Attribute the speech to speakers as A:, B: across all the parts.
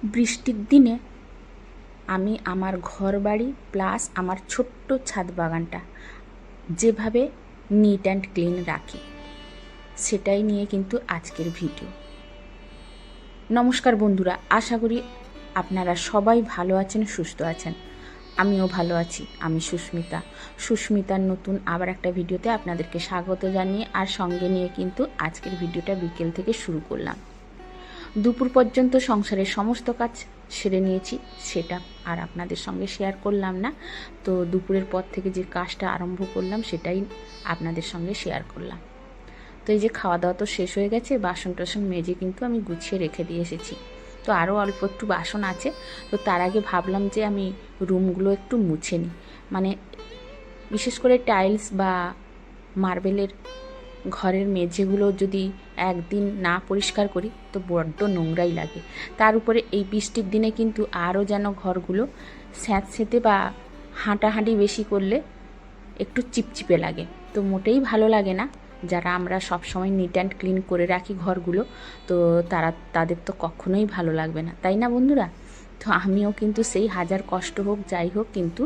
A: বৃষ্টির দিনে আমি আমার ঘরবাড়ি প্লাস আমার ছোট্ট ছাদ বাগানটা যেভাবে নিট অ্যান্ড ক্লিন রাখি সেটাই নিয়ে কিন্তু আজকের ভিডিও। নমস্কার বন্ধুরা, আশা করি আপনারা সবাই ভালো আছেন, সুস্থ আছেন। আমিও ভালো আছি। আমি সুস্মিতার নতুন আবার একটা ভিডিওতে আপনাদেরকে স্বাগত জানিয়ে আর সঙ্গে নিয়ে কিন্তু আজকের ভিডিওটা বিকেল থেকে শুরু করলাম। দুপুর পর্যন্ত সংসারের সমস্ত কাজ সেরে নিয়েছি, সেটা আর আপনাদের সঙ্গে শেয়ার করলাম না। তো দুপুরের পর থেকে যে কাজটা আরম্ভ করলাম সেটাই আপনাদের সঙ্গে শেয়ার করলাম। তো এই যে খাওয়া দাওয়া তো শেষ হয়ে গেছে, বাসন টাসন মেজে কিন্তু আমি গুছিয়ে রেখে দিয়ে এসেছি। তো আরও অল্প একটু বাসন আছে। তো তার আগে ভাবলাম যে আমি রুমগুলো একটু মুছে নিই, মানে বিশেষ করে টাইলস বা মার্বেলের ঘরের মেঝেগুলো যদি একদিন না পরিষ্কার করি তো বড্ড নোংরাই লাগে। তার উপরে এই বৃষ্টির দিনে কিন্তু আরও যেন ঘরগুলো স্যাঁতসেঁতে বা হাঁটাহাঁটি বেশি করলে একটু চিপচিপে লাগে। তো মোটেই ভালো লাগে না। যারা আমরা সব সময় নিট অ্যান্ড ক্লিন করে রাখি ঘরগুলো, তো তাদের তো কখনোই ভালো লাগবে না, তাই না বন্ধুরা? তো আমিও কিন্তু সেই হাজার কষ্ট হোক যাই হোক কিন্তু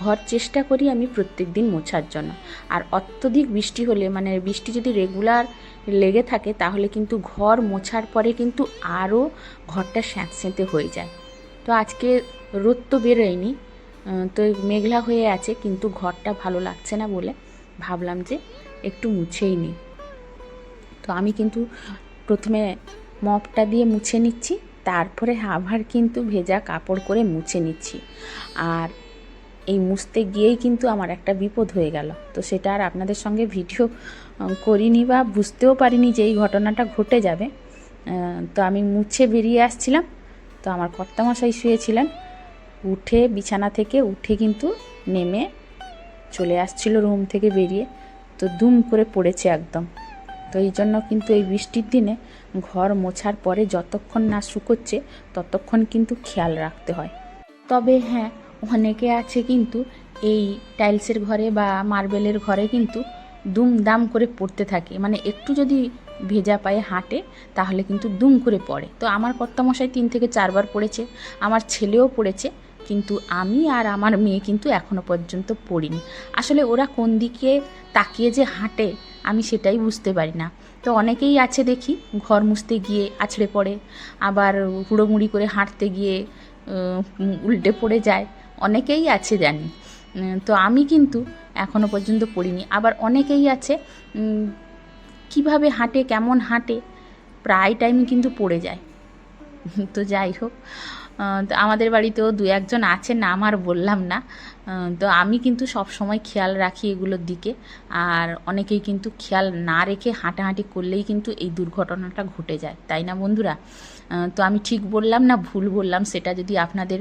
A: ঘর চেষ্টা করি আমি প্রত্যেক দিন মোছার জন্য। আর অত্যধিক বৃষ্টি হলে, মানে বৃষ্টি যদি রেগুলার লেগে থাকে তাহলে কিন্তু ঘর মোছার পরে কিন্তু আরও ঘরটা স্যাঁতসেঁতে হয়ে যায়। তো আজকে রোদ তো বেরোয়নি, তো মেঘলা হয়ে আছে, কিন্তু ঘরটা ভালো লাগছে না বলে ভাবলাম যে একটু মুছেই নিই। তো আমি কিন্তু প্রথমে মপটা দিয়ে মুছে নিচ্ছি, তারপরে আবার কিন্তু ভেজা কাপড় করে মুছে নিচ্ছি। আর এই মুছতে গিয়েই কিন্তু আমার একটা বিপদ হয়ে গেল। তো সেটা আর আপনাদের সঙ্গে ভিডিও করিনি বা বুঝতেও পারিনি যে এই ঘটনাটা ঘটে যাবে। তো আমি মুছে বেরিয়ে আসছিলাম, তো আমার কর্তামশাই শুয়েছিলেন। উঠে বিছানা থেকে উঠে কিন্তু নেমে চলে আসছিল রুম থেকে বেরিয়ে, তো দুম করে পড়েছে একদম। তো এই জন্য কিন্তু এই বৃষ্টির দিনে ঘর মোছার পরে যতক্ষণ না শুকোচ্ছে ততক্ষণ কিন্তু খেয়াল রাখতে হয়। তবে হ্যাঁ, অনেকে আছে কিন্তু এই টাইলসের ঘরে বা মার্বেলের ঘরে কিন্তু দুমদাম করে পড়তে থাকে, মানে একটু যদি ভেজা পায়ে হাঁটে তাহলে কিন্তু দুম করে পড়ে। তো আমার কর্তামশাই 3 থেকে 4 বার পড়েছে, আমার ছেলেও পড়েছে, কিন্তু আমি আর আমার মেয়ে কিন্তু এখনো পর্যন্ত পড়িনি। আসলে ওরা কোন দিকে তাকিয়ে যে হাঁটে আমি সেটাই বুঝতে পারি না। তো অনেকেই আছে দেখি ঘর মুছতে গিয়ে আছড়ে পড়ে, আবার হুড়োমুড়ি করে হাঁটতে গিয়ে উল্টে পড়ে যায়, অনেকেই আছে জানি। তো আমি কিন্তু এখনো পর্যন্ত পড়িনি। আবার অনেকেই আছে কিভাবে হাঁটে, কেমন হাঁটে, প্রায় টাইমই কিন্তু পড়ে যায়। তো যাই হোক, তো আমাদের বাড়িতেও 2-1 জন আছে, নাম আর বললাম না। তো আমি কিন্তু সব সময় খেয়াল রাখি এগুলোর দিকে। আর অনেকেই কিন্তু খেয়াল না রেখে হাঁটাহাঁটি করলেই কিন্তু এই দুর্ঘটনাটা ঘটে যায়, তাই না বন্ধুরা? তো আমি ঠিক বললাম না ভুল বললাম, সেটা যদি আপনাদের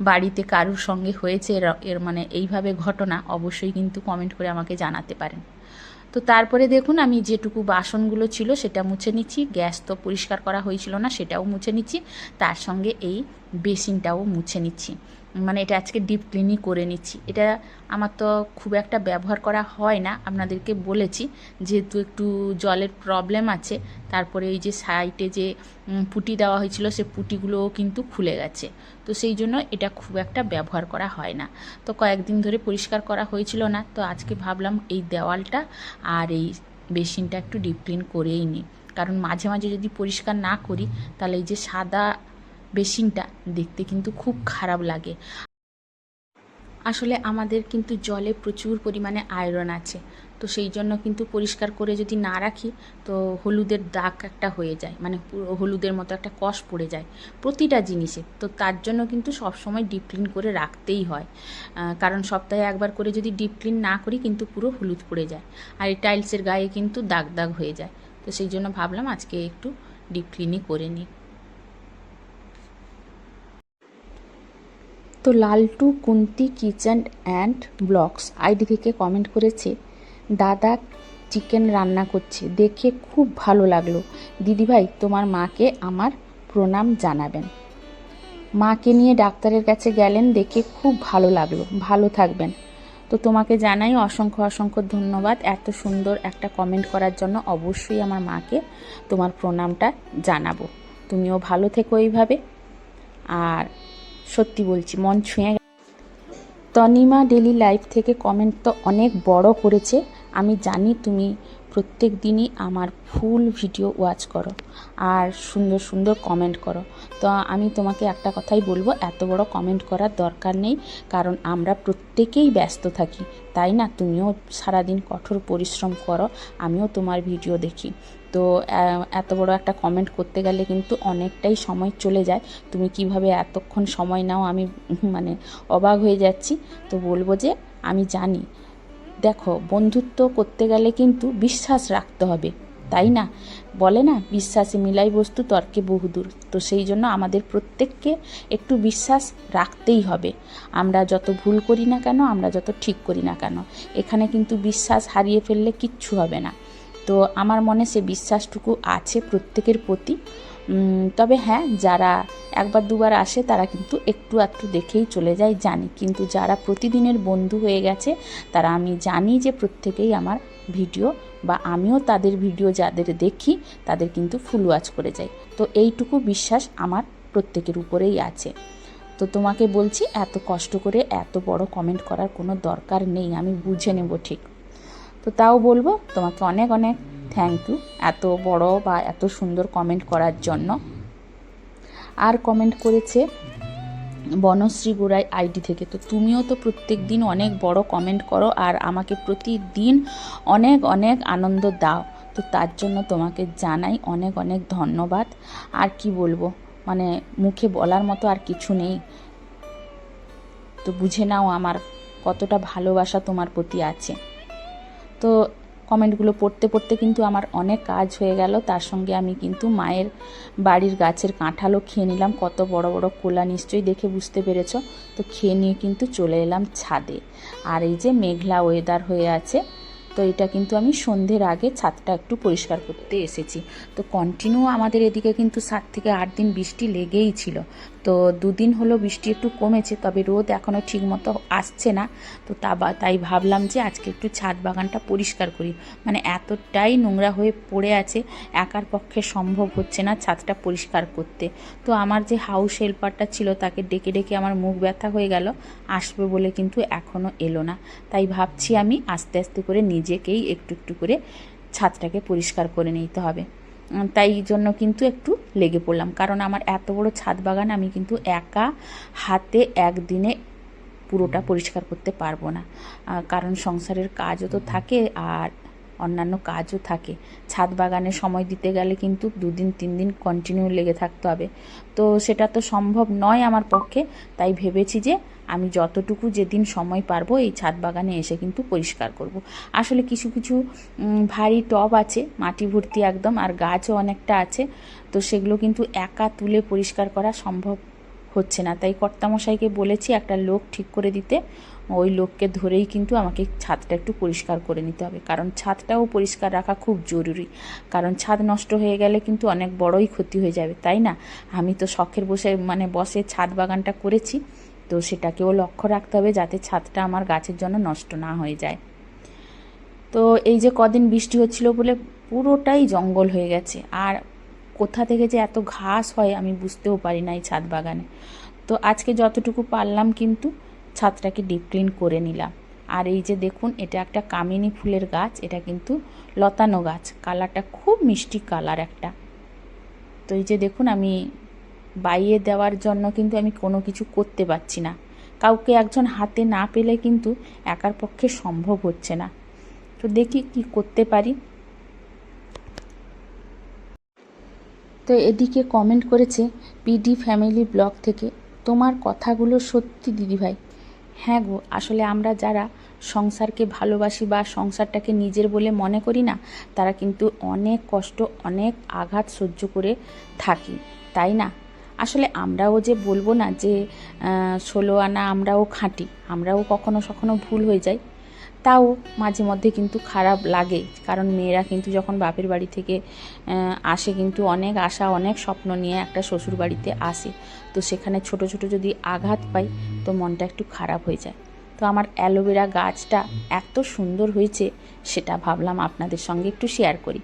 A: বাড়িতে কারুর সঙ্গে হয়েছে এর মানে এইভাবে ঘটনা, অবশ্যই কিন্তু কমেন্ট করে আমাকে জানাতে পারেন। তো তারপরে দেখুন আমি যেটুকু বাসনগুলো ছিল সেটা মুছে নিচ্ছি। গ্যাস তো পরিষ্কার করা হয়েছিল না, সেটাও মুছে নিচ্ছি। তার সঙ্গে এই বেসিনটাও মুছে নিচ্ছি, মানে এটা আজকে ডিপ ক্লিনই করে নিচ্ছি। এটা আমার তো খুব একটা ব্যবহার করা হয় না, আপনাদেরকে বলেছি, যেহেতু একটু জলের প্রবলেম আছে। তারপরে এই যে সাইডে যে পুটি দেওয়া হয়েছিল সে পুটিগুলোও কিন্তু খুলে গেছে, তো সেই জন্য এটা খুব একটা ব্যবহার করা হয় না। তো কয়েকদিন ধরে পরিষ্কার করা হয়েছিল না, তো আজকে ভাবলাম এই দেওয়ালটা আর এই বেসিনটা একটু ডিপ ক্লিন করেই নিই। কারণ মাঝে মাঝে যদি পরিষ্কার না করি তাহলে এই যে সাদা বেসিনটা দেখতে কিন্তু খুব খারাপ লাগে। আসলে আমাদের কিন্তু জলে প্রচুর পরিমাণে আয়রন আছে, তো সেই জন্য কিন্তু পরিষ্কার করে যদি না রাখি তো হলুদের দাগ একটা হয়ে যায়, মানে পুরো হলুদের মতো একটা কষ পড়ে যায় প্রতিটা জিনিসে। তো তার জন্য কিন্তু সবসময় ডিপ ক্লিন করে রাখতেই হয়, কারণ সপ্তাহে একবার করে যদি ডিপ ক্লিন না করি কিন্তু পুরো হলুদ পড়ে যায়, আর এই টাইলসের গায়ে কিন্তু দাগ দাগ হয়ে যায়। তো সেই জন্য ভাবলাম আজকে একটু ডিপ ক্লিনই করে নিই। তো Laltu Kunti kitchen and blogs ID থেকে কমেন্ট করেছে, দাদা চিকেন রান্না করছে, দেখে খুব ভালো লাগলো। দিদিভাই তোমার মাকে আমার প্রণাম জানাবেন। মাকে নিয়ে ডাক্তারের কাছে গেলেন, দেখে খুব ভালো লাগলো, ভালো থাকবেন। তো তোমাকে জানাই অসংখ্য অসংখ্য ধন্যবাদ এত সুন্দর একটা কমেন্ট করার জন্য। অবশ্যই আমার মাকে তোমার প্রণামটা জানাবো। তুমিও ভালো থেকো এইভাবে। আর সত্যি বলছি মন ছুঁয়ে তনিমা ডেলি লাইফ থেকে কমেন্ট তো অনেক বড় করেছে। আমি জানি তুমি প্রত্যেক দিনই আমার ফুল ভিডিও ওয়াচ করো আর সুন্দর সুন্দর কমেন্ট করো। তো আমি তোমাকে একটা কথাই বলবো, এত বড় কমেন্ট করার দরকার নেই, কারণ আমরা প্রত্যেকেই ব্যস্ত থাকি, তাই না? তুমিও সারাদিন কঠোর পরিশ্রম করো, আমিও তোমার ভিডিও দেখি। তো এত বড় একটা কমেন্ট করতে গেলে কিন্তু অনেকটাই সময় চলে যায়। তুমি কিভাবে এতক্ষণ সময় নাও, আমি মানে অবাক হয়ে যাচ্ছি। তো বলবো যে আমি জানি, দেখো বন্ধুত্ব করতে গেলে কিন্তু বিশ্বাস রাখতে হবে, তাই না? বলে না, বিশ্বাসে মিলাই বস্তু তর্কে বহুদূর। তো সেই জন্য আমাদের প্রত্যেককে একটু বিশ্বাস রাখতেই হবে। আমরা যত ভুল করি না কেন, আমরা যত ঠিক করি না কেন, এখানে কিন্তু বিশ্বাস হারিয়ে ফেললে কিচ্ছু হবে না। তো আমার মনে সে বিশ্বাসটুকু আছে প্রত্যেকের প্রতি। তবে হ্যাঁ, যারা একবার দুবার আসে তারা কিন্তু একটু আধটু দেখেই চলে যায় জানি, কিন্তু যারা প্রতিদিনের বন্ধু হয়ে গেছে তারা আমি জানি যে প্রত্যেকেই আমার ভিডিও বা আমিও তাদের ভিডিও যাদের দেখি তাদের কিন্তু ফুল ওয়াচ করে যাই। তো এইটুকু বিশ্বাস আমার প্রত্যেকের উপরেই আছে। তো তোমাকে বলছি, এত কষ্ট করে এত বড় কমেন্ট করার কোনো দরকার নেই, আমি বুঝে নেব ঠিক। তো তাও বলবো তোমাকে অনেক অনেক থ্যাংক ইউ এত বড় বা এত সুন্দর কমেন্ট করার জন্য। আর কমেন্ট করেছে বনশ্রী গোড়াই আইডি থেকে। তো তুমিও তো প্রত্যেক দিন অনেক বড় কমেন্ট করো আর আমাকে প্রতিদিন অনেক অনেক আনন্দ দাও। তো তার জন্য তোমাকে জানাই অনেক অনেক ধন্যবাদ। আর কি বলবো, মানে মুখে বলার মতো আর কিছু নেই। তো বুঝে নাও আমার কতটা ভালোবাসা তোমার প্রতি আছে। তো কমেন্টগুলো পড়তে পড়তে কিন্তু আমার অনেক কাজ হয়ে গেল। তার সঙ্গে আমি কিন্তু মায়ের বাড়ির গাছের কাঁঠালও খেয়ে নিলাম। কত বড় বড় কোলা, নিশ্চয়ই দেখে বুঝতে পেরেছ। তো খেয়ে নিয়ে কিন্তু চলে এলাম ছাদে। আর এই যে মেঘলা ওয়েদার হয়ে আছে, তো এটা কিন্তু আমি সন্ধ্যের আগে ছাদটা একটু পরিষ্কার করতে এসেছি। তো কন্টিনিউ আমাদের এদিকে কিন্তু 7 থেকে 8 দিন বৃষ্টি লেগেই ছিল। তো 2 দিন হলো বৃষ্টি একটু কমেছে, তবে রোদ এখনও ঠিক মতো আসছে না। তো তাই ভাবলাম যে আজকে একটু ছাদ বাগানটা পরিষ্কার করি। মানে এতটাই নোংরা হয়ে পড়ে আছে, একার পক্ষে সম্ভব হচ্ছে না ছাদটা পরিষ্কার করতে। তো আমার যে হাউস হেল্পারটা ছিল তাকে ডেকে ডেকে আমার মুখ ব্যথা হয়ে গেল, আসবে বলে কিন্তু এখনও এলো না। তাই ভাবছি আমি আস্তে আস্তে করে নিজেকেই একটু একটু করে ছাদটাকে পরিষ্কার করে নিতে হবে। তাই জন্য কিন্তু একটু লেগে পড়লাম, কারণ আমার এত বড় ছাদ বাগান আমি কিন্তু একা হাতে একদিনে পুরোটা পরিষ্কার করতে পারবো না, কারণ সংসারের কাজও তো থাকে আর অন্যান্য কাজও থাকে। ছাদ বাগানে সময় দিতে গেলে কিন্তু 2 দিন 3 দিন কন্টিনিউ লেগে থাকতে হবে। তো সেটা তো সম্ভব নয় আমার পক্ষে। তাই ভেবেছি যে আমি যতটুকু যেদিন সময় পারবো এই ছাদ বাগানে এসে কিন্তু পরিষ্কার করব। আসলে কিছু কিছু ভারী টব আছে মাটি ভর্তি একদম, আর গাছও অনেকটা আছে। তো সেগুলো কিন্তু একা তুলে পরিষ্কার করা সম্ভব হচ্ছে না। তাই কর্তামশাইকে বলেছি একটা লোক ঠিক করে দিতে। ওই লোককে ধরেই কিন্তু আমাকে ছাদটা একটু পরিষ্কার করে নিতে হবে, কারণ ছাদটাও পরিষ্কার রাখা খুব জরুরি। কারণ ছাদ নষ্ট হয়ে গেলে কিন্তু অনেক বড়ই ক্ষতি হয়ে যাবে, তাই না? আমি তো শখের বসে ছাদ বাগানটা করেছি, তো সেটাকেও লক্ষ্য রাখতে হবে যাতে ছাদটা আমার গাছের জন্য নষ্ট না হয়ে যায়। তো এই যে কদিন বৃষ্টি হচ্ছিল বলে পুরোটাই জঙ্গল হয়ে গেছে, আর কোথা থেকে যে এত ঘাস হয় আমি বুঝতেও পারি না এই ছাদ বাগানে। তো আজকে যতটুকু পারলাম কিন্তু ছাদটাকে ডিপ ক্লিন করে নিলাম। আর এই যে দেখুন, এটা একটা কামিনী ফুলের গাছ, এটা কিন্তু লতানো গাছ, কালারটা খুব মিষ্টি কালার একটা। তো এই যে দেখুন, আমি বাইয়ে দেওয়ার জন্য কিন্তু আমি কোনো কিছু করতে পারছি না, কাউকে একজন হাতে না পেলে কিন্তু একার পক্ষে সম্ভব হচ্ছে না। তো দেখি কি করতে পারি। তো এদিকে কমেন্ট করেছে পিডি ফ্যামিলি ব্লগ থেকে, তোমার কথাগুলো সত্যি দিদিভাই। হ্যাঁ গো, আসলে আমরা যারা সংসারকে ভালোবাসি বা সংসারটাকে নিজের বলে মনে করি না, তারা কিন্তু অনেক কষ্ট, অনেক আঘাত সহ্য করে থাকি, তাই না? আসলে আমরাও যে বলবো না যে 16 আনা আমরাও খাঁটি, আমরাও কখনো কখনো ভুল হয়ে যায়। তাও মাঝে মধ্যে কিন্তু খারাপ লাগে, কারণ মেয়েরা কিন্তু যখন বাপের বাড়ি থেকে আসে কিন্তু অনেক আশা, অনেক স্বপ্ন নিয়ে একটা শ্বশুর বাড়িতে আসে। তো সেখানে ছোট ছোট যদি আঘাত পাই তো মনটা একটু খারাপ হয়ে যায়। তো আমার অ্যালোভেরা গাছটা এত সুন্দর হয়েছে, সেটা ভাবলাম আপনাদের সঙ্গে একটু শেয়ার করি।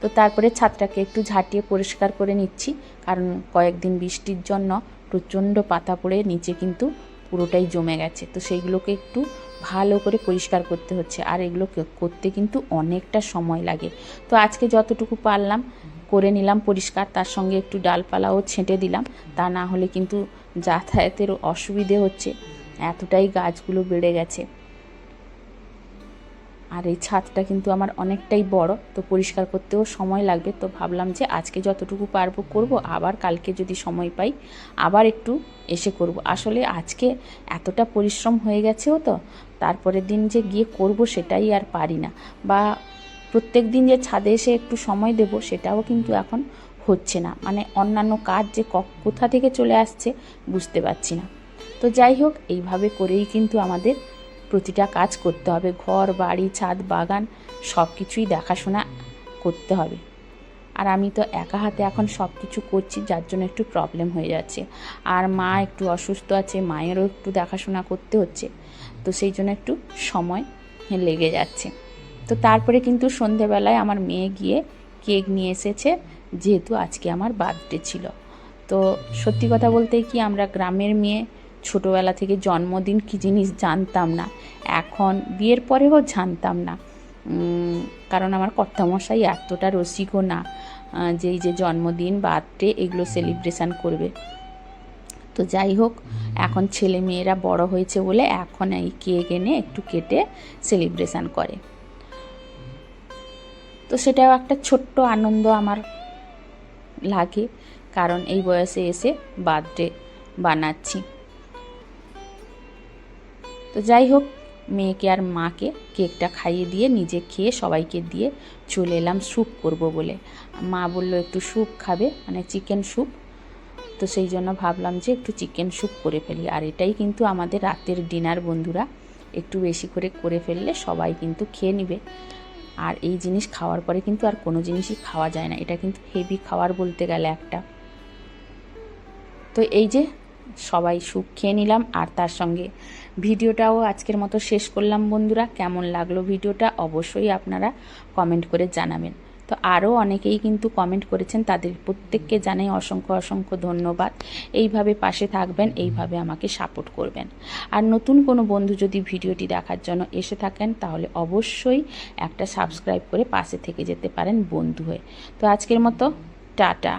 A: তো তারপরে ছাদটাকে একটু ঝাঁটিয়ে পরিষ্কার করে নিচ্ছি, কারণ কয়েকদিন বৃষ্টির জন্য প্রচণ্ড পাতা পড়ে নিচে কিন্তু পুরোটাই জমে গেছে। তো সেইগুলোকে একটু ভালো করে পরিষ্কার করতে হচ্ছে, আর এগুলো করতে কিন্তু অনেকটা সময় লাগে। তো আজকে যতটুকু পারলাম করে নিলাম পরিষ্কার, তার সঙ্গে একটু ডালপালাও ছেঁটে দিলাম, তা না হলে কিন্তু যাতায়াতের অসুবিধে হচ্ছে, এতটাই গাছগুলো বেড়ে গেছে। আর এই ছাদটা কিন্তু আমার অনেকটাই বড়, তো পরিষ্কার করতেও সময় লাগবে। তো ভাবলাম যে আজকে যতটুকু পারবো করব, আবার কালকে যদি সময় পাই আবার একটু এসে করব। আসলে আজকে এতটা পরিশ্রম হয়ে গেছেও, তো তারপরের দিন যে গিয়ে করব সেটাই আর পারি না, বা প্রত্যেক দিন যে ছাদে এসে একটু সময় দেব সেটাও কিন্তু এখন হচ্ছে না। মানে অন্যান্য কাজ যে কোথা থেকে চলে আসছে বুঝতে পারছি না। তো যাই হোক, এইভাবে করেই কিন্তু আমাদের প্রতিটা কাজ করতে হবে। ঘর বাড়ি ছাদ বাগান সব কিছুই দেখাশোনা করতে হবে। আর আমি তো একা হাতে এখন সব কিছু করছি, যার জন্য একটু প্রবলেম হয়ে যাচ্ছে। আর মা একটু অসুস্থ আছে, মায়েরও একটু দেখাশোনা করতে হচ্ছে, তো সেই জন্য একটু সময় লেগে যাচ্ছে। তো তারপরে কিন্তু সন্ধেবেলায় আমার মেয়ে গিয়ে কেক নিয়ে এসেছে, যেহেতু আজকে আমার বার্থডে ছিল। তো সত্যি কথা বলতে কি, আমরা গ্রামের মেয়ে, ছোটোবেলা থেকে জন্মদিন কী জিনিস জানতাম না, এখন বিয়ের পরেও জানতাম না। কারণ আমার কর্তামশাই এতটা রসিকও না যে এই যে জন্মদিন বার্থডে এগুলো সেলিব্রেশান করবে। তো যাই হোক, এখন ছেলে মেয়েরা বড় হয়েছে বলে এখন এই কেক এনে একটু কেটে সেলিব্রেশান করে। তো সেটাও একটা ছোট্ট আনন্দ আমার লাগে, কারণ এই বয়সে এসে বার্থডে বানাচ্ছি। তো যাই হোক, মেয়েকে আর মাকে কেকটা খাইয়ে দিয়ে নিজে খেয়ে সবাইকে দিয়ে চলে এলাম স্যুপ করব বলে। মা বললো একটু স্যুপ খাবে, মানে চিকেন স্যুপ। তো সেই জন্য ভাবলাম যে একটু চিকেন স্যুপ করে ফেলি। আর এটাই কিন্তু আমাদের রাতের ডিনার বন্ধুরা, একটু বেশি করে ফেললে সবাই কিন্তু খেয়ে নেবে। আর এই জিনিস খাওয়ার পরে কিন্তু আর কোনো জিনিসই খাওয়া যায় না, এটা কিন্তু হেভি খাওয়ার বলতে গেলে একটা। তো এই যে সবাই স্যুপ খেয়ে নিলাম, আর তার সঙ্গে ভিডিওটাও আজকের মতো শেষ করলাম বন্ধুরা। কেমন লাগলো ভিডিওটা অবশ্যই আপনারা কমেন্ট করে জানাবেন। তো আরও অনেকেই কিন্তু কমেন্ট করেছেন, তাদের প্রত্যেককে জানাই অসংখ্য অসংখ্য ধন্যবাদ। এইভাবে পাশে থাকবেন, এইভাবে আমাকে সাপোর্ট করবেন। আর নতুন কোনো বন্ধু যদি ভিডিওটি দেখার জন্য এসে থাকেন, তাহলে অবশ্যই একটা সাবস্ক্রাইব করে পাশে থেকে যেতে পারেন বন্ধু হয়ে। তো আজকের মতো টাটা।